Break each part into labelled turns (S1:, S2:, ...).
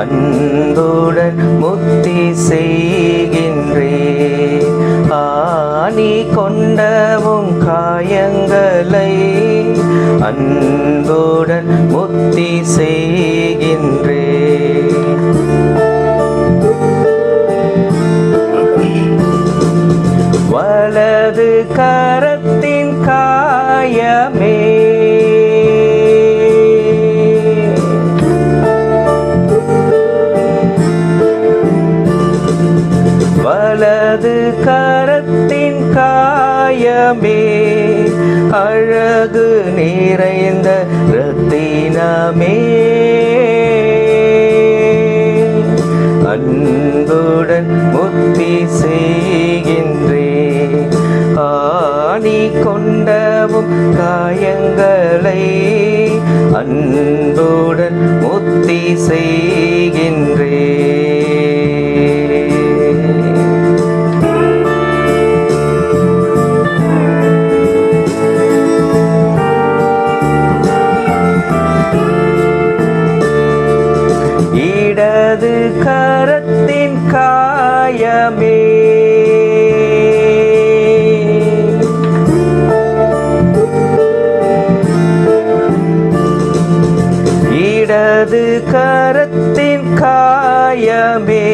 S1: அன்புடன் முத்தி செய்கின்றேன். ஆணி கொண்டவும் காயங்களை அன்புடன் முத்தி செய்கின்றேன். வலது கரத்தின் காயமே வலது கரத்தின் காயமே அழகு நிறைந்த ரத்தினமே அன்புடன் முத்தி செய்கின்றேன். ஆணி கொண்டவும் காயங்களை அன்புடன் முத்தி செய்கின்றேன். இடது கரத்தின் காயமே இடது கரத்தின் காயமே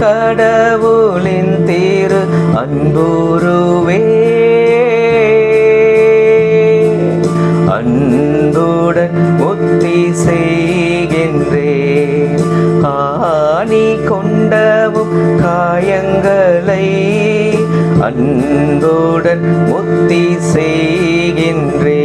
S1: கடவுளின் திரு அன்புருவே அன்புடன் முத்தி செய்கின்றேன். ஆணி கொண்டவும் காயங்களை அன்புடன் முத்தி செய்கின்றேன்.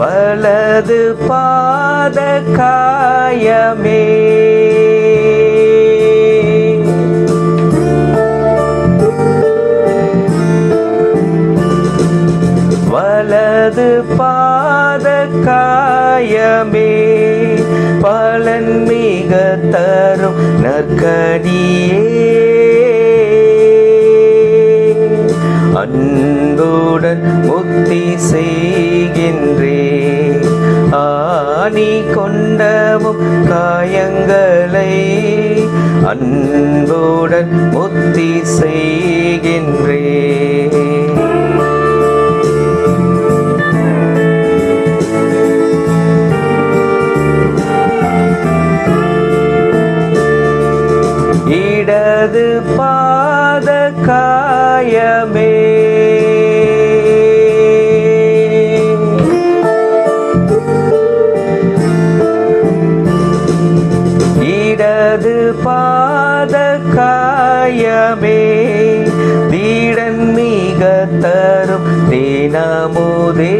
S1: வலது பாத காயமே வலது பாத காயமே பலன் மிக தரும் நற்கனியே அன்புடன் முத்தி செய்கின்றேன். ஆணி கொண்டவும் காயங்களை அன்புடன் முத்தி செய்கின்றேன். இடது பாத காயமே இடது பாத காயமே வீடன் மிக தரும் தினமுதே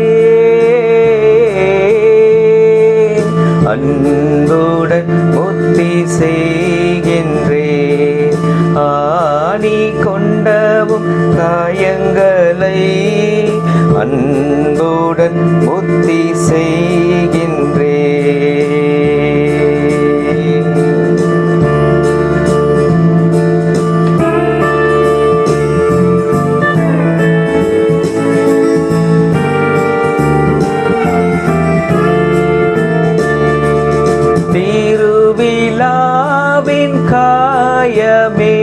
S1: அன்புடன் முத்தி செய்கின்றேன். ஆணி கொண்டவும் காயங்களை அன்புடன் முத்தி செய்கின்றேன். திருவிழாவின் காயமே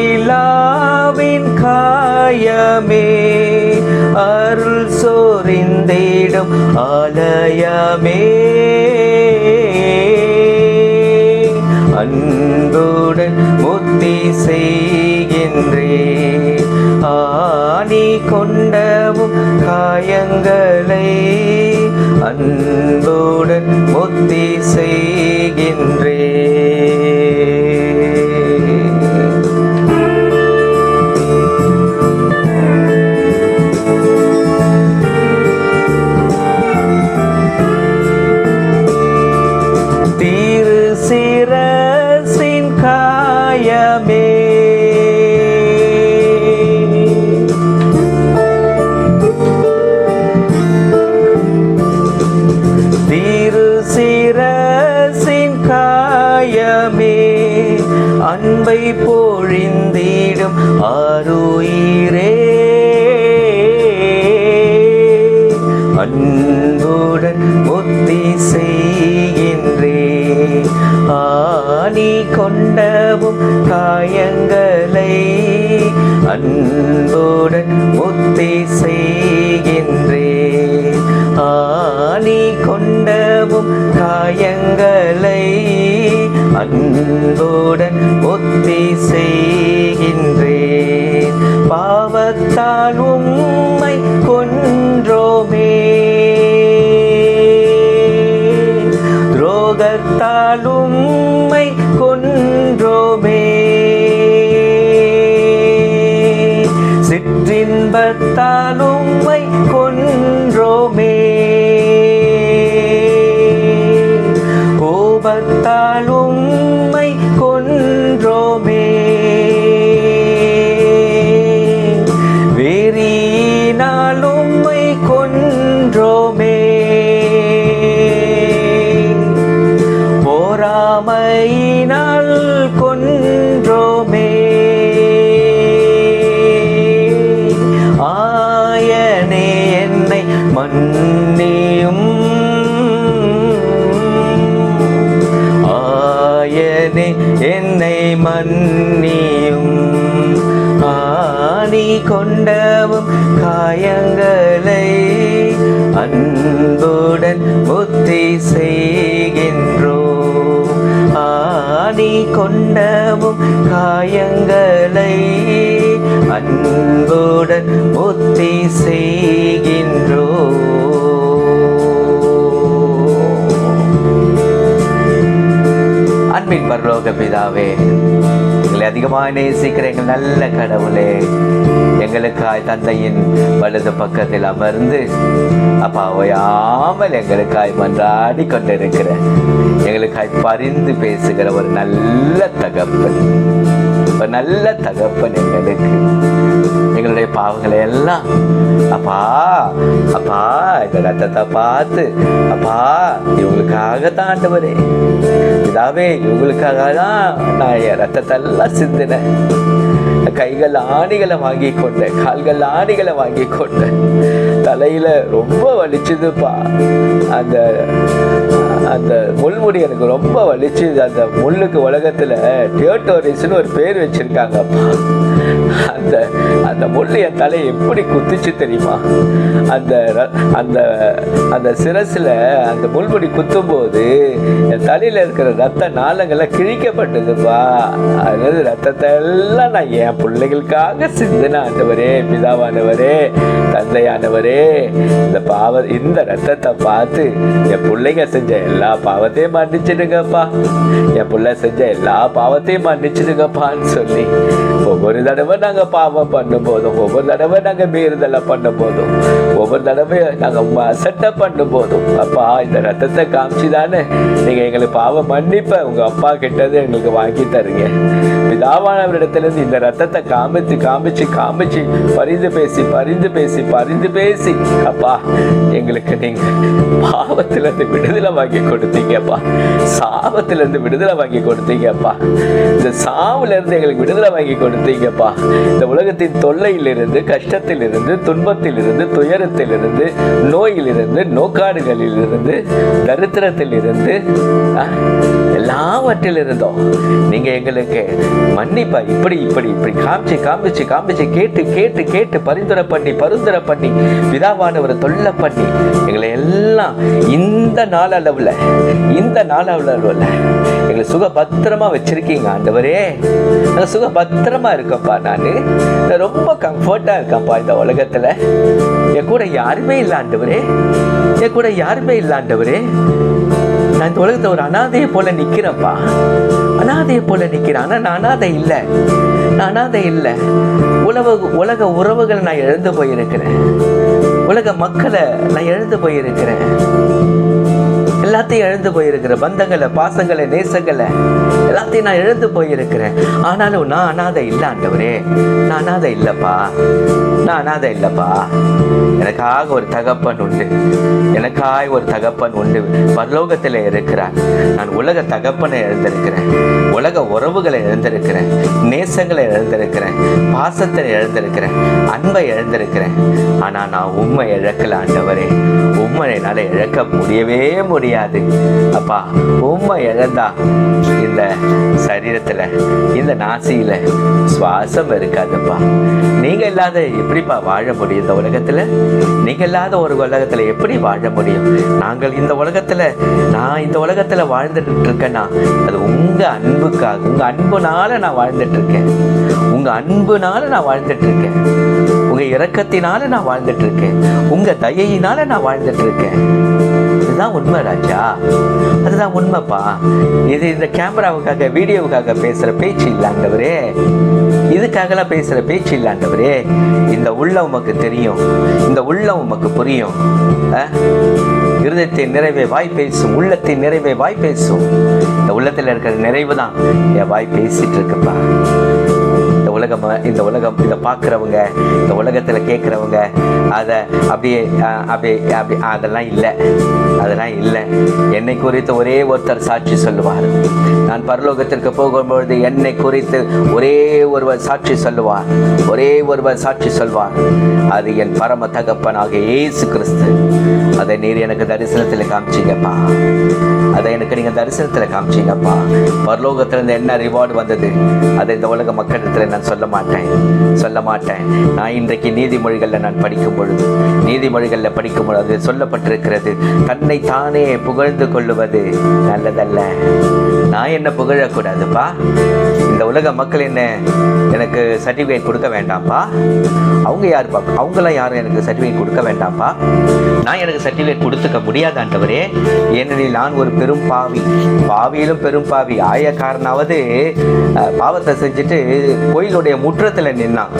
S1: திருவிழாவின் காயமே அருள் சோரிந்திடும் ஆலயமே அன்புடன் முத்தி செய்கின்றேன். ஆணி கொண்டவும் காயங்களை அன்புடன் முத்தி செய்கின்றேன். திரு சிரசின் காயமே அன்புடன் முத்தி செய்கின்றேன். ஆணி கொண்டவும் காயங்களை அன்புடன் முத்தி செய்கின்றேன். ஆணி கொண்டவும் காயங்களை அன்புடன் முத்தி செய்கின்றேன். பாவத்தால் உம்மை கொன்றோமே, துரோகத்தால் உம்மை கொன்றோமே, சிற்றின்பத்தால் உம்மை கொன்றோமே, கோபத்தால் உம்மை கொன்றோமே, வெறியினால் உம்மை கொன்றோமே, பொறாமையினால் கொன்றோமே, ஆயனே என்னை மன்னியும், ஆயனே என்னை மன்னியும். ஆணி கொண்டவும் காயங்களை அன்புடன் முத்தி செய்கின்றோம். ஆணி கொண்டவும் காயங்களை அன்புடன் முத்தி செய்கின்றோம். அன்பின் பரலோக பிதாவே, எங்களை அதிகமாக நேசிக்கிற எங்கள் நல்ல கடவுளே, எங்களுக்காய் தந்தையின் வலது பக்கத்தில் அமர்ந்து அப்பா ஓயாமல் எங்களுக்காய் மன்றாடி கொண்டிருக்கிற, எங்களுக்காய் பரிந்து பேசுகிற ஒரு நல்ல தகப்பன், ஒரு நல்ல தகப்பன் எங்களுக்கு எங்களுடைய பாவங்களை எல்லாம் அப்பா அப்பா இந்த ரத்தத்தை பார்த்து அப்பா இவங்களுக்காக தான் ஆண்டவரே இதாவே இவங்களுக்காக தான் நான் என் ரத்தத்தை எல்லாம் சிந்தினேன். கைகள் ஆணிகளை வாங்கி கொண்டேன், கால்கள் ஆணிகளை வாங்கி கொண்டேன், தலையில ரொம்ப வலிச்சுதுப்பா. அந்த அந்த முள்முடி எனக்கு ரொம்ப வலிச்சுது. அந்த முள்ளுக்கு உலகத்துல டியோட்டோரிஸ்னு ஒரு பேர் வச்சிருக்காங்கப்பா. அந்த அந்த முள்ளு என் தலையை எப்படி குத்துச்சு தெரியுமா? அந்த அந்த அந்த சிரசுல அந்த முள்முடி குத்தும் போது என் தலையில இருக்கிற ரத்த நாளங்கள்லாம் கிழிக்கப்பட்டதுப்பா. அதாவது ரத்தத்தை எல்லாம் நான் என் பிள்ளைகளுக்காக சிந்தின ஆண்டவரே, பிதாவானவரே, தந்தையானவரே, இந்த ரத்தத்தை பார்த்து என் பிள்ளைங்க செஞ்ச எல்லா பாவத்தையும் மன்னிச்சிடுங்கப்பா, என் பிள்ளை செஞ்ச எல்லா பாவத்தையும் மன்னிச்சிடுங்கப்பான்னு சொல்லி ஒவ்வொரு தடவை நாங்க பாவம் பண்ணும் போதும், ஒவ்வொரு தடவை நாங்க மீறுதலை பண்ணும் போதும், ஒவ்வொரு தடவை நாங்க அசட்டை பண்ணும் போதும் அப்பா இந்த ரத்தத்தை காமிச்சுதானே நீங்க எங்களுக்கு பாவம் மன்னிப்ப உங்க அப்பா கிட்டது எங்களுக்கு வாங்கி தருங்க. பிதாவானவரிடத்திலிருந்து இந்த ரத்தத்தை காமிச்சு காமிச்சு காமிச்சு பரிந்து பேசி பரிந்து பேசி பரிந்து பேசி அப்பா எங்களுக்கு நீங்க பாவத்திலிருந்து விடுதலை வாங்கி கொடுத்தீங்கப்பா, சாபத்திலிருந்து விடுதலை வாங்கி கொடுத்தீங்கப்பா, இந்த சாவுல இருந்து எங்களுக்கு விடுதலை வாங்கி கொடுத்தீங்கப்பா. இந்த உலகத்தின் தொல்லையிலிருந்து, கஷ்டத்திலிருந்து, துன்பத்திலிருந்து, துயரத்திலிருந்து, நோயிலிருந்து, நோக்காடுகளிலிருந்து, தரித்திரத்திலிருந்து எல்லாவற்றிலிருந்தோம் நீங்க எங்களுக்கு மன்னிப்பா இப்படி இப்படி இப்படி காமிச்சு காமிச்சு காமிச்சு கேட்டு கேட்டு கேட்டு பரிந்துரை பண்ணி பிதாவானவரை தொல்லை பண்ணி எங்களை எல்லாம் இந்த நாள் அளவுல எங்களை சுக பத்திரமா வச்சிருக்கீங்க ஆண்டவரே. நான் சுக பத்திரமா இருக்கேன்ப்பா, நான் ரொம்ப கம்ஃபர்ட்டா இருக்கேன்ப்பா. இந்த உலகத்துல என் கூட யாருமே இல்லை ஆண்டவரே, என் கூட யாருமே இல்லை ஆண்டவரே. நான் இந்த உலகத்தை ஒரு அனாதையை போல நிக்கிறேன்ப்பா, அனாதையை போல நிக்கிறேன். ஆனா நான் அனாதை இல்லை. உலக உறவுகளை நான் இழந்து போயிருக்கிறேன், உலக மக்களை நான் இழந்து போயிருக்கிறேன். எல்லாத்தையும் இழந்து போயிருக்கிறேன். பந்தங்களை, பாசங்களை, நேசங்களை எல்லாத்தையும் நான் இழந்து போயிருக்கிறேன். ஆனாலும் நான் அனாதை இல்லை ஆண்டவரே. நான் அனாதை இல்லப்பா, நான் அனாதை இல்லப்பா. எனக்காக ஒரு தகப்பன் உண்டு, எனக்காக ஒரு தகப்பன் உண்டு, பரலோகத்தில் இருக்கிறார். நான் உலக தகப்பனை இழந்திருக்கிறேன், உலக உறவுகளை இழந்திருக்கிறேன், நேசங்களை இழந்திருக்கிறேன், பாசத்தை இழந்திருக்கிறேன், அன்பை இழந்திருக்கிறேன். ஆனா நான் உண்மை இழக்கல ஆண்டவரே. உண்மை என்னால இழக்க முடியவே முடியாது அப்பா. உண்மை இழந்தா இந்த சரீரத்துல, இந்த நாசியில சுவாசம் இருக்காதுப்பா. நீங்க இல்லாத எப்படிப்பா வாழ முடியும் இந்த உலகத்துல? நீங்க இல்லாத ஒரு உலகத்துல எப்படி வாழ முடியும்? நாங்கள் இந்த உலகத்துல, நான் இந்த உலகத்துல வாழ்ந்துட்டு இருக்கேன்னா அது உங்க அன்புக்காக, உங்க அன்புனால நான் வாழ்ந்துட்டு இருக்கேன். உங்க அன்புனால நான் வாழ்ந்துட்டு இருக்கேன். உங்க இரக்கத்தினால நான் வாழ்ந்துட்டு இருக்கேன். உங்க தயையினால நான் வாழ்ந்துட்டு இருக்கேன். இதுதான் உண்மை ராஜா, அதுதான் உண்மைப்பா. இது இந்த கேமராவுக்காக, வீடியோவுக்காக பேசுற பேச்சு இல்லாண்டவரே, இதுக்காகலாம் பேசுற பேச்சு இல்லாண்டவரே. இந்த உள்ளம் உமக்கு தெரியும், இந்த உள்ளம் உமக்கு புரியும். இருதயத்தின் நிறைவே வாய் பேசும், உள்ளத்தின் நிறைவே வாய் பேசும். இந்த உள்ளத்துல இருக்கிற நிறைவு தான் என் வாய் பேசிட்டு இருக்குப்பா. இந்த உலகம் இதை பார்க்குறவங்க, இந்த உலகத்தில் கேட்குறவங்க அதை அப்படியே அதெல்லாம் இல்லை, அதெல்லாம் இல்லை. என்னை குறித்து ஒரே ஒருத்தர் சாட்சி சொல்லுவார். நான் பரலோகத்திற்கு போகும்பொழுது என்னை குறித்து ஒரே ஒருவர் சாட்சி சொல்லுவார், ஒரே ஒருவர் சாட்சி சொல்வார். அது என் பரம தகப்பனாக இயேசு கிறிஸ்து. அதை நீர் எனக்கு தரிசனத்தில் காமிச்சிங்கப்பா, அதை எனக்கு நீங்கள் தரிசனத்தில் காமிச்சிங்கப்பா. பரலோகத்திலிருந்து என்ன ரிவார்டு வந்தது அதை இந்த உலக மக்களிடத்தில் நான் சொல்ல மாட்டேன். நான் இன்றைக்கு நீதிமொழிகளில் நான் படிக்கும் பொழுது, நீதிமொழிகளில் படிக்கும் பொழுது அது சொல்லப்பட்டிருக்கிறது, தன்னை தானே புகழ்ந்து கொள்ளுவது நல்லதல்ல. நான் என்ன புகழக்கூடாதுப்பா. இந்த உலக மக்கள் என்ன எனக்கு சர்டிஃபிகேட் கொடுக்க வேண்டாம்ப்பா. அவங்க யாருப்பா? அவங்களாம் யாரும் எனக்கு சர்டிஃபிகேட் கொடுக்க வேண்டாம்ப்பா. நான் எனக்கு சர்டிஃபிகேட் கொடுத்துக்க முடியாது ஆண்டவரே. ஏனெனில் நான் ஒரு பெரும் பாவி, பாவியிலும் பெரும் பாவி. ஆயக்காரனாவது பாவத்தை செஞ்சுட்டு கோயிலுடைய முற்றத்தில் நின்னான்.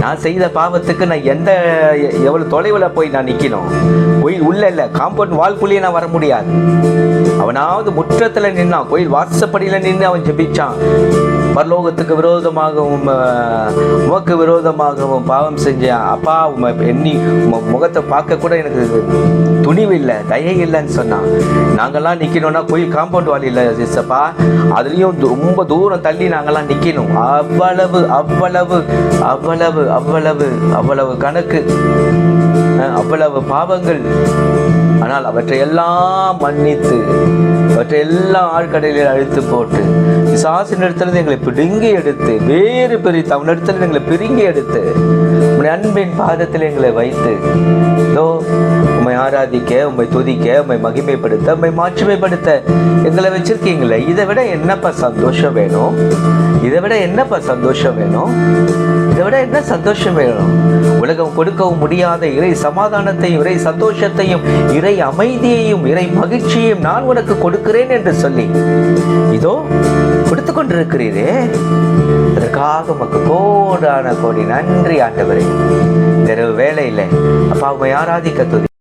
S1: நான் செய்த பாவத்துக்கு நான் எவ்வளவு தொலைவில் போய் நான் நிற்கணும்? கோயில் உள்ள இல்லை, காம்பவுண்ட் வால்குள்ளேயே நான் வர முடியாது. அவனாவது முற்றத்தில் நின்னான், கோயில் வாசப்படியில் நின்று அவன் ஜெபிச்சான். பரலோகத்துக்கு விரோதமாகவும் உமக்கு விரோதமாகவும் பாவம் செஞ்சேன் அப்பா. எண்ணி முகத்தை பார்க்க கூட எனக்கு துணிவு இல்லை, தயை இல்லைன்னு சொன்னான். நாங்கள்லாம் நிற்கணும்னா கோயில் காம்பவுண்ட் வால் இல்லை சிஸ்ஸப்பா, அதுலேயும் ரொம்ப தூரம் தள்ளி நாங்கள்லாம் நிற்கணும். அவ்வளவு அவ்வளவு அவ்வளவு அவ்வளவு அவ்வளவு கணக்கு, அவ்வளவு பாவங்கள். ஆனால் அவற்றையெல்லாம் மன்னித்து, அவற்றையெல்லாம் ஆழ்கடலில் அழுத்து போட்டு, பிசாசின் இடத்துல எங்களை பிடுங்கி எடுத்து, வேறு பிரித்து அவனிடத்துல எங்களை பிடுங்கி எடுத்து, உம்முடைய அன்பின் பாதத்தில் எங்களை வைத்து, இதோ உம்மை ஆராதிக்க, உம்மை துதிக்க, உம்மை மகிமைப்படுத்த, உம்மை மாட்சிமைப்படுத்த எங்களை வச்சிருக்கீங்களே. இதை விட என்னப்பா சந்தோஷம் வேணும்? இதை விட என்னப்பா சந்தோஷம் வேணும்? இதை விட என்ன சந்தோஷம் வேணும்? உலகம் கொடுக்கவும் முடியாத இறை சமாதானத்தையும், இறை சந்தோஷத்தையும், இறை அமைதியையும், இறை மகிழ்ச்சியையும் நான் உனக்கு கொடுக்கிறேன் என்று சொல்லி இதோ கொடுத்து கொண்டிருக்கிறீரே. அதற்காக உமக்கு கோடான கோடி நன்றி ஆண்டவரே. இந்த வேளையில அப்பா உம்மை ஆராதிக்க துதி